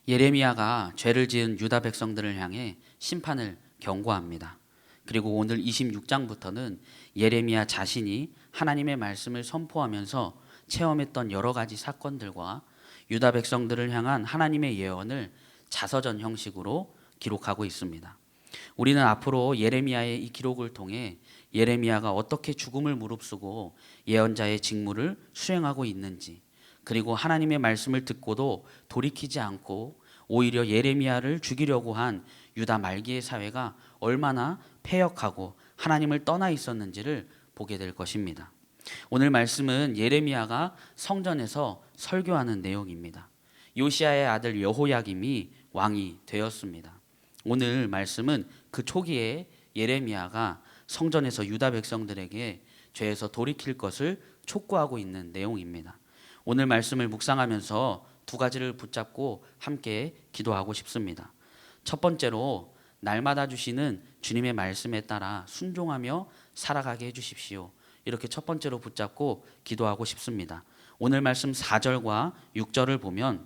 예레미야가 죄를 지은 유다 백성들을 향해 심판을 경고합니다. 그리고 오늘 26장부터는 예레미야 자신이 하나님의 말씀을 선포하면서 체험했던 여러 가지 사건들과 유다 백성들을 향한 하나님의 예언을 자서전 형식으로 기록하고 있습니다. 우리는 앞으로 예레미야의 이 기록을 통해 예레미야가 어떻게 죽음을 무릅쓰고 예언자의 직무를 수행하고 있는지, 그리고 하나님의 말씀을 듣고도 돌이키지 않고 오히려 예레미야를 죽이려고 한 유다 말기의 사회가 얼마나 패역하고 하나님을 떠나 있었는지를 보게 될 것입니다. 오늘 말씀은 예레미야가 성전에서 설교하는 내용입니다. 요시야의 아들 여호야김이 왕이 되었습니다. 오늘 말씀은 그 초기에 예레미야가 성전에서 유다 백성들에게 죄에서 돌이킬 것을 촉구하고 있는 내용입니다. 오늘 말씀을 묵상하면서 두 가지를 붙잡고 함께 기도하고 싶습니다. 첫 번째로 날마다 주시는 주님의 말씀에 따라 순종하며 살아가게 해주십시오. 이렇게 첫 번째로 붙잡고 기도하고 싶습니다. 오늘 말씀 4절과 6절을 보면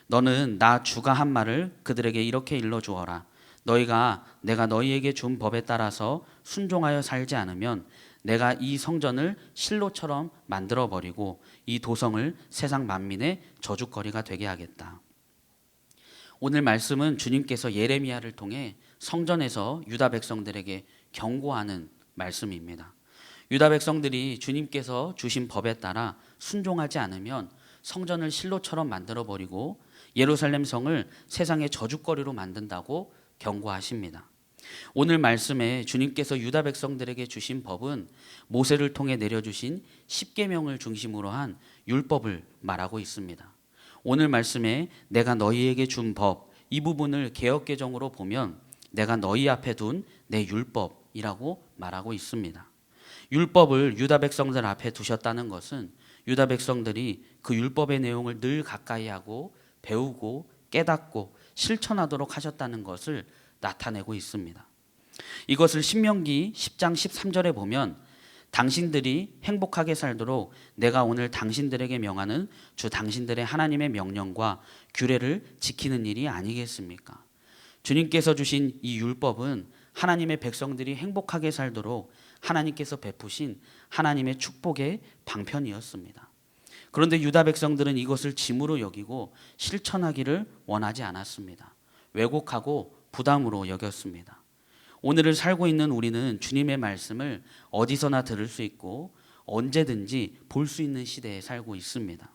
너는 나 주가 한 말을 그들에게 이렇게 일러주어라. 내가 너희에게 준 법에 따라서 순종하여 살지 않으면 내가 이 성전을 실로처럼 만들어버리고 이 도성을 세상 만민의 저주거리가 되게 하겠다. 오늘 말씀은 주님께서 예레미야를 통해 성전에서 유다 백성들에게 경고하는 말씀입니다. 유다 백성들이 주님께서 주신 법에 따라 순종하지 않으면 성전을 실로처럼 만들어버리고 예루살렘 성을 세상의 저주거리로 만든다고 경고하십니다. 오늘 말씀에 주님께서 유다 백성들에게 주신 법은 모세를 통해 내려주신 십계명을 중심으로 한 율법을 말하고 있습니다. 오늘 말씀에 내가 너희에게 준 법, 이 부분을 개역개정으로 보면 내가 너희 앞에 둔 내 율법이라고 말하고 있습니다. 율법을 유다 백성들 앞에 두셨다는 것은 유다 백성들이 그 율법의 내용을 늘 가까이 하고 배우고 깨닫고 실천하도록 하셨다는 것을 나타내고 있습니다. 이것을 신명기 10장 13절에 보면 당신들이 행복하게 살도록 내가 오늘 당신들에게 명하는 주 당신들의 하나님의 명령과 규례를 지키는 일이 아니겠습니까? 주님께서 주신 이 율법은 하나님의 백성들이 행복하게 살도록 하나님께서 베푸신 하나님의 축복의 방편이었습니다. 그런데 유다 백성들은 이것을 짐으로 여기고 실천하기를 원하지 않았습니다. 왜곡하고 부담으로 여겼습니다. 오늘을 살고 있는 우리는 주님의 말씀을 어디서나 들을 수 있고 언제든지 볼 수 있는 시대에 살고 있습니다.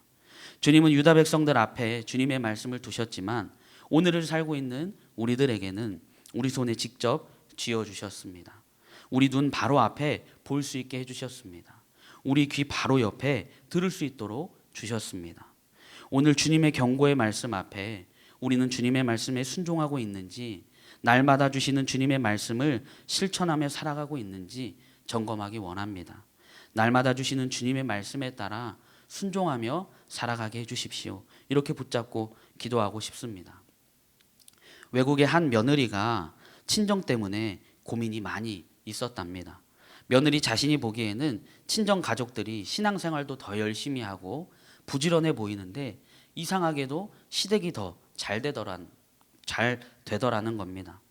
주님은 유다 백성들 앞에 주님의 말씀을 두셨지만 오늘을 살고 있는 우리들에게는 우리 손에 직접 쥐어주셨습니다. 우리 눈 바로 앞에 볼 수 있게 해주셨습니다. 우리 귀 바로 옆에 들을 수 있도록 주셨습니다. 오늘 주님의 경고의 말씀 앞에 우리는 주님의 말씀에 순종하고 있는지, 날마다 주시는 주님의 말씀을 실천하며 살아가고 있는지 점검하기 원합니다. 날마다 주시는 주님의 말씀에 따라 순종하며 살아가게 해주십시오. 이렇게 붙잡고 기도하고 싶습니다. 외국의 한 며느리가 친정 때문에 고민이 많이 있었답니다. 며느리 자신이 보기에는 친정 가족들이 신앙생활도 더 열심히 하고 부지런해 보이는데 이상하게도 시댁이 더 잘 되더라는 겁니다.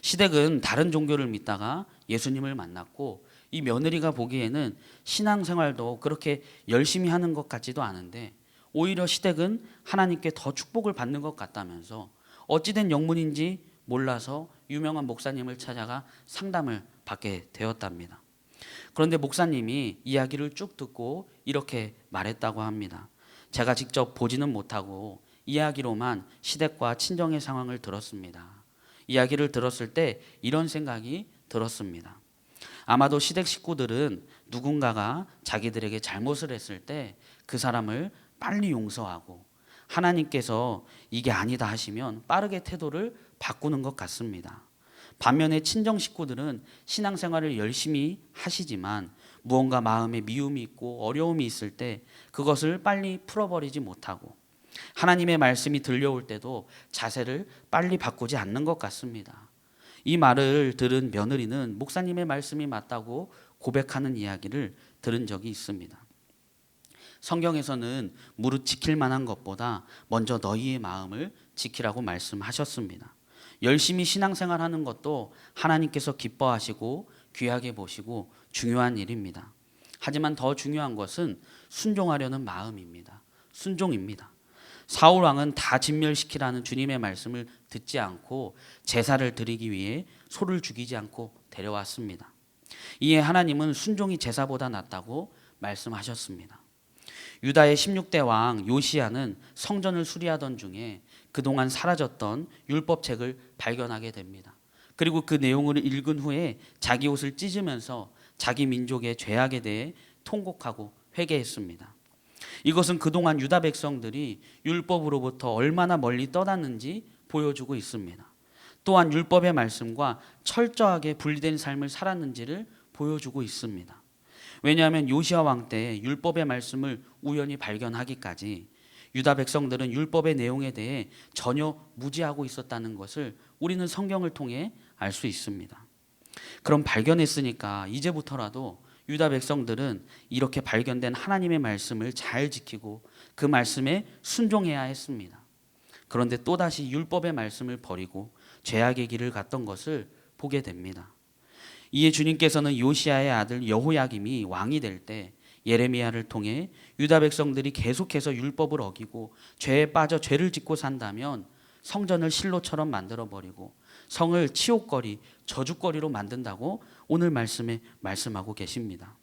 시댁은 다른 종교를 믿다가 예수님을 만났고 이 며느리가 보기에는 신앙생활도 그렇게 열심히 하는 것 같지도 않은데 오히려 시댁은 하나님께 더 축복을 받는 것 같다면서 어찌된 영문인지 몰라서 유명한 목사님을 찾아가 상담을 받게 되었답니다. 그런데 목사님이 이야기를 쭉 듣고 이렇게 말했다고 합니다. 제가 직접 보지는 못하고 이야기로만 시댁과 친정의 상황을 들었습니다. 이야기를 들었을 때 이런 생각이 들었습니다. 아마도 시댁 식구들은 누군가가 자기들에게 잘못을 했을 때 그 사람을 빨리 용서하고 하나님께서 이게 아니다 하시면 빠르게 태도를 바꾸는 것 같습니다. 반면에 친정 식구들은 신앙생활을 열심히 하시지만 무언가 마음에 미움이 있고 어려움이 있을 때 그것을 빨리 풀어버리지 못하고 하나님의 말씀이 들려올 때도 자세를 빨리 바꾸지 않는 것 같습니다. 이 말을 들은 며느리는 목사님의 말씀이 맞다고 고백하는 이야기를 들은 적이 있습니다. 성경에서는 무릇 지킬 만한 것보다 먼저 너희의 마음을 지키라고 말씀하셨습니다. 열심히 신앙생활하는 것도 하나님께서 기뻐하시고 귀하게 보시고 중요한 일입니다. 하지만 더 중요한 것은 순종하려는 마음입니다. 순종입니다. 사울 왕은 다 진멸시키라는 주님의 말씀을 듣지 않고 제사를 드리기 위해 소를 죽이지 않고 데려왔습니다. 이에 하나님은 순종이 제사보다 낫다고 말씀하셨습니다. 유다의 16대 왕 요시야는 성전을 수리하던 중에 그동안 사라졌던 율법책을 발견하게 됩니다. 그리고 그 내용을 읽은 후에 자기 옷을 찢으면서 자기 민족의 죄악에 대해 통곡하고 회개했습니다. 이것은 그동안 유다 백성들이 율법으로부터 얼마나 멀리 떠났는지 보여주고 있습니다. 또한 율법의 말씀과 철저하게 분리된 삶을 살았는지를 보여주고 있습니다. 왜냐하면 요시야 왕 때 율법의 말씀을 우연히 발견하기까지 유다 백성들은 율법의 내용에 대해 전혀 무지하고 있었다는 것을 우리는 성경을 통해 알 수 있습니다. 그럼 발견했으니까 이제부터라도 유다 백성들은 이렇게 발견된 하나님의 말씀을 잘 지키고 그 말씀에 순종해야 했습니다. 그런데 또다시 율법의 말씀을 버리고 죄악의 길을 갔던 것을 보게 됩니다. 이에 주님께서는 요시야의 아들 여호야김이 왕이 될 때 예레미야를 통해 유다 백성들이 계속해서 율법을 어기고 죄에 빠져 죄를 짓고 산다면 성전을 실로처럼 만들어버리고 성을 치욕거리, 저주거리로 만든다고 오늘 말씀에 말씀하고 계십니다.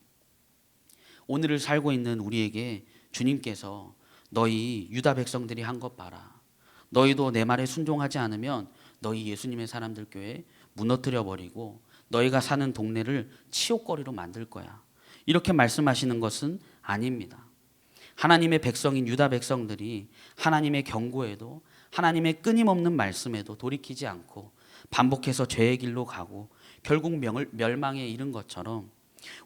오늘을 살고 있는 우리에게 주님께서 너희 유다 백성들이 한 것 봐라. 너희도 내 말에 순종하지 않으면 너희 예수님의 사람들 교회 무너뜨려 버리고 너희가 사는 동네를 치욕거리로 만들 거야. 이렇게 말씀하시는 것은 아닙니다. 하나님의 백성인 유다 백성들이 하나님의 경고에도 하나님의 끊임없는 말씀에도 돌이키지 않고 반복해서 죄의 길로 가고 결국 멸망에 이른 것처럼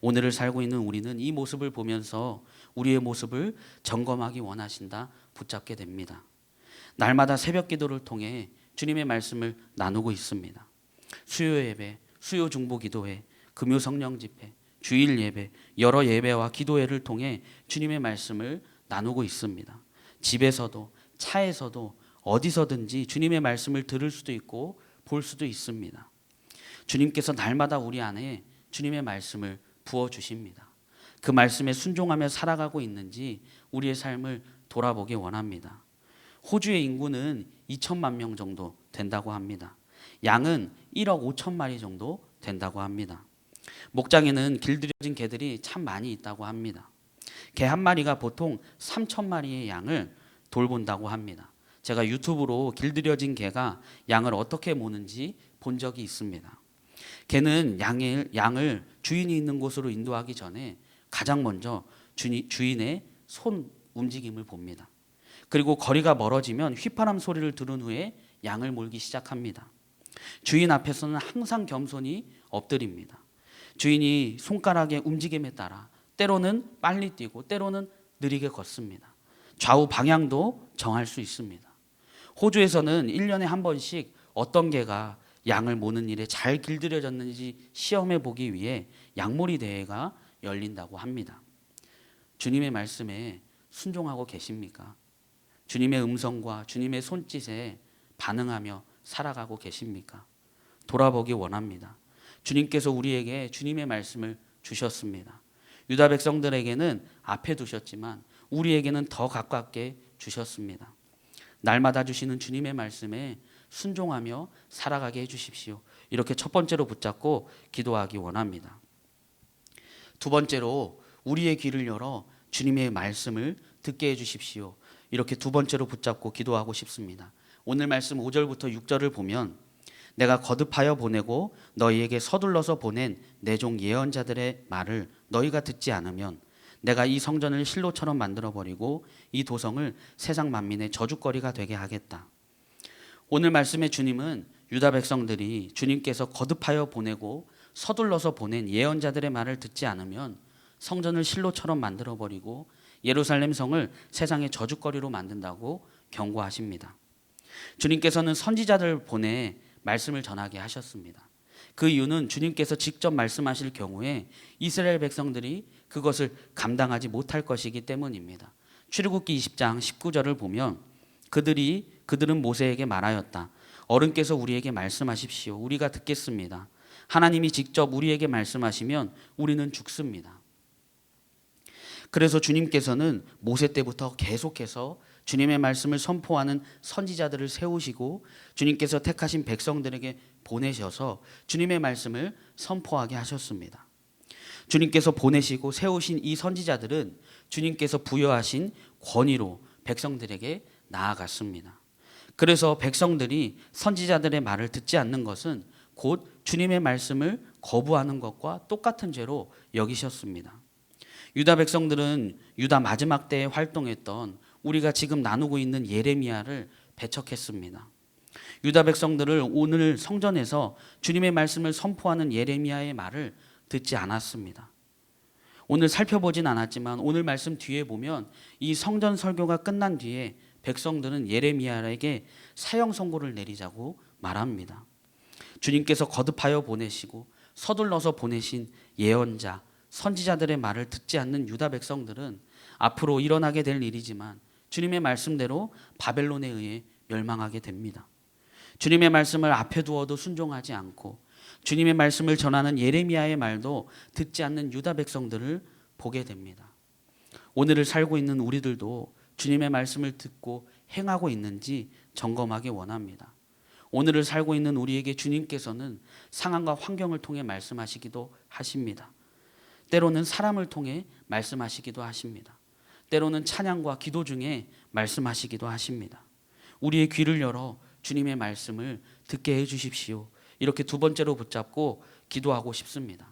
오늘을 살고 있는 우리는 이 모습을 보면서 우리의 모습을 점검하기 원하신다 붙잡게 됩니다. 날마다 새벽 기도를 통해 주님의 말씀을 나누고 있습니다. 수요 예배, 수요 중보 기도회, 금요 성령 집회, 주일 예배, 여러 예배와 기도회를 통해 주님의 말씀을 나누고 있습니다. 집에서도 차에서도 어디서든지 주님의 말씀을 들을 수도 있고 볼 수도 있습니다. 주님께서 날마다 우리 안에 주님의 말씀을 부어주십니다. 그 말씀에 순종하며 살아가고 있는지 우리의 삶을 돌아보기 원합니다. 호주의 인구는 2천만 명 정도 된다고 합니다. 양은 1억 5천 마리 정도 된다고 합니다. 목장에는 길들여진 개들이 참 많이 있다고 합니다. 개 한 마리가 보통 3천 마리의 양을 돌본다고 합니다. 제가 유튜브로 길들여진 개가 양을 어떻게 모는지 본 적이 있습니다. 개는 양을 주인이 있는 곳으로 인도하기 전에 가장 먼저 주인의 손 움직임을 봅니다. 그리고 거리가 멀어지면 휘파람 소리를 들은 후에 양을 몰기 시작합니다. 주인 앞에서는 항상 겸손히 엎드립니다. 주인이 손가락의 움직임에 따라 때로는 빨리 뛰고 때로는 느리게 걷습니다. 좌우 방향도 정할 수 있습니다. 호주에서는 1년에 한 번씩 어떤 개가 양을 모는 일에 잘 길들여졌는지 시험해 보기 위해 양몰이 대회가 열린다고 합니다. 주님의 말씀에 순종하고 계십니까? 주님의 음성과 주님의 손짓에 반응하며 살아가고 계십니까? 돌아보기 원합니다. 주님께서 우리에게 주님의 말씀을 주셨습니다. 유다 백성들에게는 앞에 두셨지만 우리에게는 더 가깝게 주셨습니다. 날마다 주시는 주님의 말씀에 순종하며 살아가게 해주십시오. 이렇게 첫 번째로 붙잡고 기도하기 원합니다. 두 번째로 우리의 귀를 열어 주님의 말씀을 듣게 해주십시오. 이렇게 두 번째로 붙잡고 기도하고 싶습니다. 오늘 말씀 5절부터 6절을 보면 내가 거듭하여 보내고 너희에게 서둘러서 보낸 내 종 예언자들의 말을 너희가 듣지 않으면 내가 이 성전을 실로처럼 만들어버리고 이 도성을 세상 만민의 저주거리가 되게 하겠다. 오늘 말씀의 주님은 유다 백성들이 주님께서 거듭하여 보내고 서둘러서 보낸 예언자들의 말을 듣지 않으면 성전을 실로처럼 만들어버리고 예루살렘 성을 세상의 저주거리로 만든다고 경고하십니다. 주님께서는 선지자들을 보내 말씀을 전하게 하셨습니다. 그 이유는 주님께서 직접 말씀하실 경우에 이스라엘 백성들이 그것을 감당하지 못할 것이기 때문입니다. 출애굽기 20장 19절을 보면 그들은 모세에게 말하였다. 어른께서 우리에게 말씀하십시오. 우리가 듣겠습니다. 하나님이 직접 우리에게 말씀하시면 우리는 죽습니다. 그래서 주님께서는 모세 때부터 계속해서 주님의 말씀을 선포하는 선지자들을 세우시고 주님께서 택하신 백성들에게 보내셔서 주님의 말씀을 선포하게 하셨습니다. 주님께서 보내시고 세우신 이 선지자들은 주님께서 부여하신 권위로 백성들에게 나아갔습니다. 그래서 백성들이 선지자들의 말을 듣지 않는 것은 곧 주님의 말씀을 거부하는 것과 똑같은 죄로 여기셨습니다. 유다 백성들은 유다 마지막 때에 활동했던 우리가 지금 나누고 있는 예레미야를 배척했습니다. 유다 백성들을 오늘 성전에서 주님의 말씀을 선포하는 예레미야의 말을 듣지 않았습니다. 오늘 살펴보진 않았지만 오늘 말씀 뒤에 보면 이 성전 설교가 끝난 뒤에 백성들은 예레미야에게 사형 선고를 내리자고 말합니다. 주님께서 거듭하여 보내시고 서둘러서 보내신 예언자, 선지자들의 말을 듣지 않는 유다 백성들은 앞으로 일어나게 될 일이지만 주님의 말씀대로 바벨론에 의해 멸망하게 됩니다. 주님의 말씀을 앞에 두어도 순종하지 않고 주님의 말씀을 전하는 예레미야의 말도 듣지 않는 유다 백성들을 보게 됩니다. 오늘을 살고 있는 우리들도 주님의 말씀을 듣고 행하고 있는지 점검하기 원합니다. 오늘을 살고 있는 우리에게 주님께서는 상황과 환경을 통해 말씀하시기도 하십니다. 때로는 사람을 통해 말씀하시기도 하십니다. 때로는 찬양과 기도 중에 말씀하시기도 하십니다. 우리의 귀를 열어 주님의 말씀을 듣게 해주십시오. 이렇게 두 번째로 붙잡고 기도하고 싶습니다.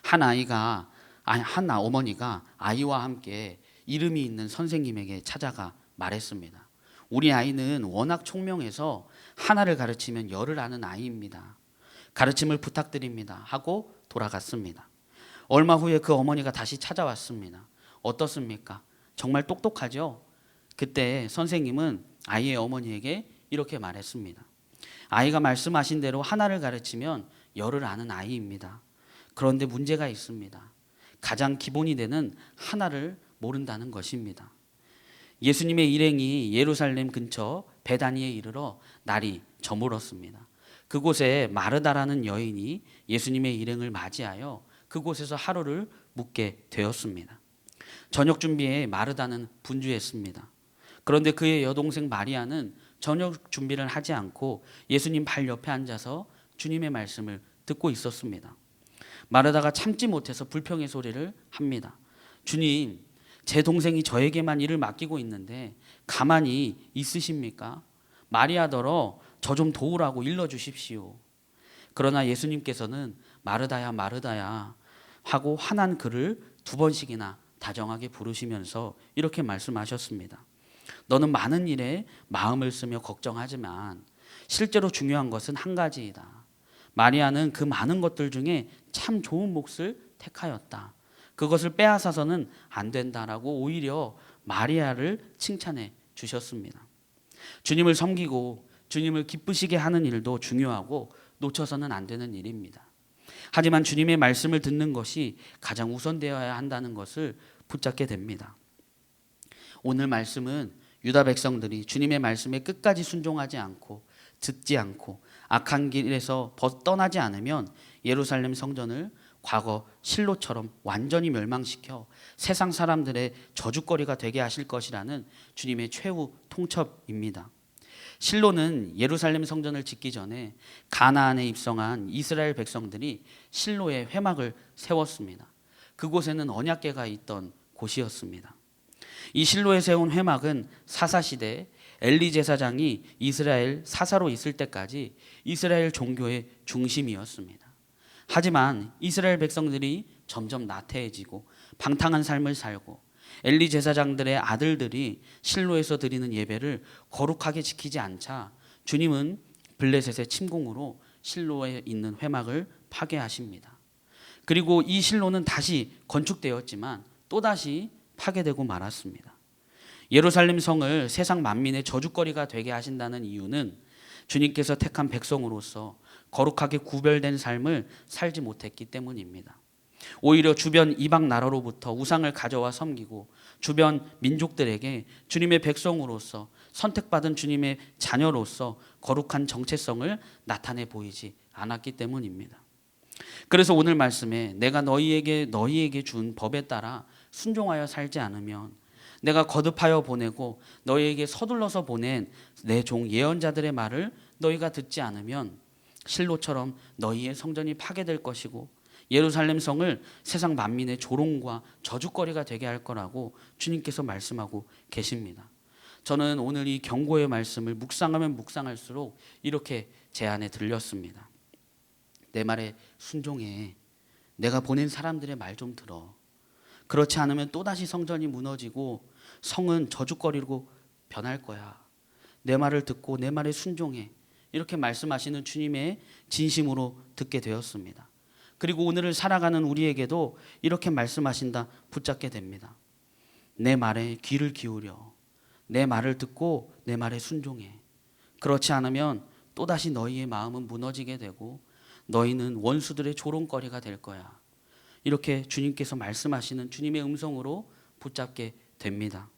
한 어머니가 아이와 함께 이름이 있는 선생님에게 찾아가 말했습니다. 우리 아이는 워낙 총명해서 하나를 가르치면 열을 아는 아이입니다. 가르침을 부탁드립니다 하고 돌아갔습니다. 얼마 후에 그 어머니가 다시 찾아왔습니다. 어떻습니까? 정말 똑똑하죠? 그때 선생님은 아이의 어머니에게 이렇게 말했습니다. 아이가 말씀하신 대로 하나를 가르치면 열을 아는 아이입니다. 그런데 문제가 있습니다. 가장 기본이 되는 하나를 모른다는 것입니다. 예수님의 일행이 예루살렘 근처 베다니에 이르러 날이 저물었습니다. 그곳에 마르다라는 여인이 예수님의 일행을 맞이하여 그곳에서 하루를 묵게 되었습니다. 저녁 준비에 마르다는 분주했습니다. 그런데 그의 여동생 마리아는 저녁 준비를 하지 않고 예수님 발 옆에 앉아서 주님의 말씀을 듣고 있었습니다. 마르다가 참지 못해서 불평의 소리를 합니다. 주님, 제 동생이 저에게만 일을 맡기고 있는데 가만히 있으십니까? 마리아더러 저 좀 도우라고 일러주십시오. 그러나 예수님께서는 마르다야 마르다야 하고 화난 그를 두 번씩이나 다정하게 부르시면서 이렇게 말씀하셨습니다. 너는 많은 일에 마음을 쓰며 걱정하지만 실제로 중요한 것은 한 가지이다. 마리아는 그 많은 것들 중에 참 좋은 몫을 택하였다. 그것을 빼앗아서는 안 된다라고 오히려 마리아를 칭찬해 주셨습니다. 주님을 섬기고 주님을 기쁘시게 하는 일도 중요하고 놓쳐서는 안 되는 일입니다. 하지만 주님의 말씀을 듣는 것이 가장 우선되어야 한다는 것을 붙잡게 됩니다. 오늘 말씀은 유다 백성들이 주님의 말씀에 끝까지 순종하지 않고 듣지 않고 악한 길에서 떠나지 않으면 예루살렘 성전을 과거 실로처럼 완전히 멸망시켜 세상 사람들의 저주거리가 되게 하실 것이라는 주님의 최후 통첩입니다. 실로는 예루살렘 성전을 짓기 전에 가나안에 입성한 이스라엘 백성들이 실로에 회막을 세웠습니다. 그곳에는 언약궤가 있던 곳이었습니다. 이 실로에 세운 회막은 사사시대 엘리 제사장이 이스라엘 사사로 있을 때까지 이스라엘 종교의 중심이었습니다. 하지만 이스라엘 백성들이 점점 나태해지고 방탕한 삶을 살고 엘리 제사장들의 아들들이 실로에서 드리는 예배를 거룩하게 지키지 않자 주님은 블레셋의 침공으로 실로에 있는 회막을 파괴하십니다. 그리고 이 실로는 다시 건축되었지만 또다시 파괴되고 말았습니다. 예루살렘 성을 세상 만민의 저주거리가 되게 하신다는 이유는 주님께서 택한 백성으로서 거룩하게 구별된 삶을 살지 못했기 때문입니다. 오히려 주변 이방 나라로부터 우상을 가져와 섬기고 주변 민족들에게 주님의 백성으로서 선택받은 주님의 자녀로서 거룩한 정체성을 나타내 보이지 않았기 때문입니다. 그래서 오늘 말씀에 내가 너희에게 준 법에 따라 순종하여 살지 않으면, 내가 거듭하여 보내고 너희에게 서둘러서 보낸 내 종 예언자들의 말을 너희가 듣지 않으면 실로처럼 너희의 성전이 파괴될 것이고 예루살렘 성을 세상 만민의 조롱과 저주거리가 되게 할 거라고 주님께서 말씀하고 계십니다. 저는 오늘 이 경고의 말씀을 묵상하면 묵상할수록 이렇게 제 안에 들렸습니다. 내 말에 순종해. 내가 보낸 사람들의 말 좀 들어. 그렇지 않으면 또다시 성전이 무너지고 성은 저주거리로 변할 거야. 내 말을 듣고 내 말에 순종해. 이렇게 말씀하시는 주님의 진심으로 듣게 되었습니다. 그리고 오늘을 살아가는 우리에게도 이렇게 말씀하신다 붙잡게 됩니다. 내 말에 귀를 기울여. 내 말을 듣고 내 말에 순종해. 그렇지 않으면 또다시 너희의 마음은 무너지게 되고 너희는 원수들의 조롱거리가 될 거야. 이렇게 주님께서 말씀하시는 주님의 음성으로 붙잡게 됩니다.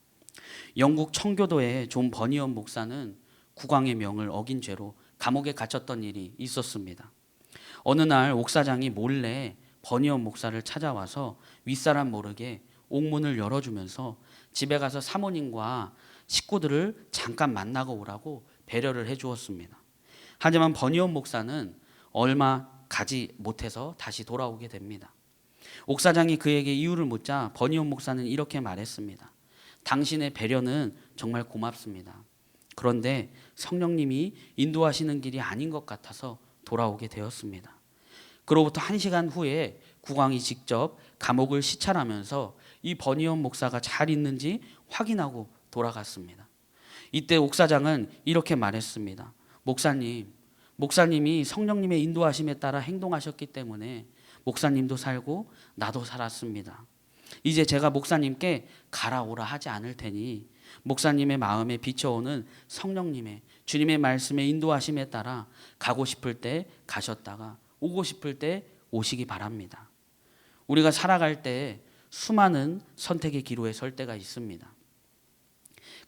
영국 청교도의 존 버니언 목사는 국왕의 명을 어긴 죄로 감옥에 갇혔던 일이 있었습니다. 어느 날 옥사장이 몰래 버니언 목사를 찾아와서 윗사람 모르게 옥문을 열어주면서 집에 가서 사모님과 식구들을 잠깐 만나고 오라고 배려를 해주었습니다. 하지만 버니언 목사는 얼마 가지 못해서 다시 돌아오게 됩니다. 옥사장이 그에게 이유를 묻자 버니언 목사는 이렇게 말했습니다. 당신의 배려는 정말 고맙습니다. 그런데 성령님이 인도하시는 길이 아닌 것 같아서 돌아오게 되었습니다. 그로부터 1시간 후에 국왕이 직접 감옥을 시찰하면서 이 버니언 목사가 잘 있는지 확인하고 돌아갔습니다. 이때 옥사장은 이렇게 말했습니다. 목사님이 성령님의 인도하심에 따라 행동하셨기 때문에 목사님도 살고 나도 살았습니다. 이제 제가 목사님께 가라 오라 하지 않을 테니 목사님의 마음에 비춰오는 성령님의 주님의 말씀에 인도하심에 따라 가고 싶을 때 가셨다가 오고 싶을 때 오시기 바랍니다. 우리가 살아갈 때 수많은 선택의 기로에 설 때가 있습니다.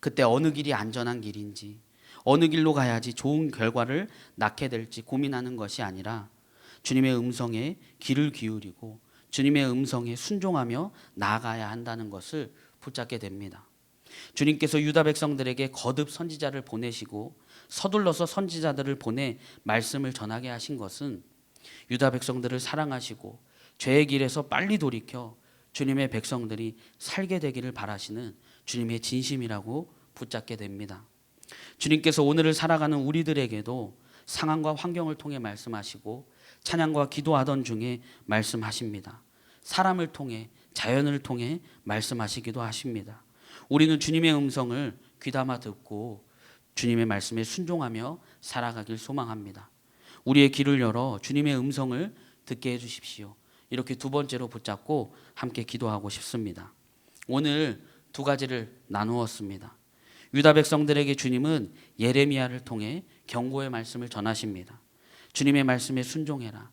그때 어느 길이 안전한 길인지, 어느 길로 가야지 좋은 결과를 낳게 될지 고민하는 것이 아니라 주님의 음성에 귀를 기울이고 주님의 음성에 순종하며 나아가야 한다는 것을 붙잡게 됩니다. 주님께서 유다 백성들에게 거듭 선지자를 보내시고 서둘러서 선지자들을 보내 말씀을 전하게 하신 것은 유다 백성들을 사랑하시고 죄의 길에서 빨리 돌이켜 주님의 백성들이 살게 되기를 바라시는 주님의 진심이라고 붙잡게 됩니다. 주님께서 오늘을 살아가는 우리들에게도 상황과 환경을 통해 말씀하시고 찬양과 기도하던 중에 말씀하십니다. 사람을 통해 자연을 통해 말씀하시기도 하십니다. 우리는 주님의 음성을 귀담아 듣고 주님의 말씀에 순종하며 살아가길 소망합니다. 우리의 귀를 열어 주님의 음성을 듣게 해주십시오. 이렇게 두 번째로 붙잡고 함께 기도하고 싶습니다. 오늘 두 가지를 나누었습니다. 유다 백성들에게 주님은 예레미야를 통해 경고의 말씀을 전하십니다. 주님의 말씀에 순종해라.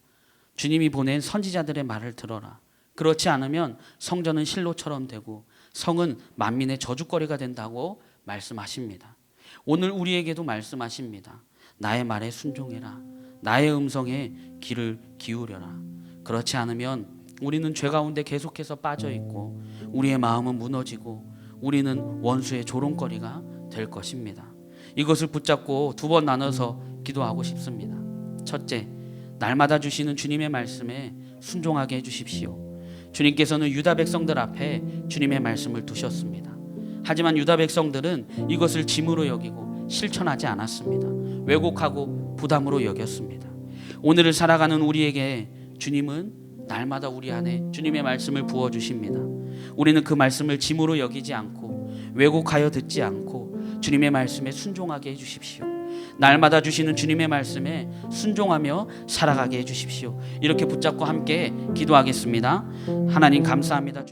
주님이 보낸 선지자들의 말을 들어라. 그렇지 않으면 성전은 실로처럼 되고 성은 만민의 저주거리가 된다고 말씀하십니다. 오늘 우리에게도 말씀하십니다. 나의 말에 순종해라. 나의 음성에 귀를 기울여라. 그렇지 않으면 우리는 죄 가운데 계속해서 빠져 있고 우리의 마음은 무너지고 우리는 원수의 조롱거리가 될 것입니다. 이것을 붙잡고 두 번 나눠서 기도하고 싶습니다. 첫째, 날마다 주시는 주님의 말씀에 순종하게 해주십시오. 주님께서는 유다 백성들 앞에 주님의 말씀을 두셨습니다. 하지만 유다 백성들은 이것을 짐으로 여기고 실천하지 않았습니다. 왜곡하고 부담으로 여겼습니다. 오늘을 살아가는 우리에게 주님은 날마다 우리 안에 주님의 말씀을 부어주십니다. 우리는 그 말씀을 짐으로 여기지 않고 왜곡하여 듣지 않고 주님의 말씀에 순종하게 해주십시오. 날마다 주시는 주님의 말씀에 순종하며 살아가게 해주십시오. 이렇게 붙잡고 함께 기도하겠습니다. 하나님 감사합니다.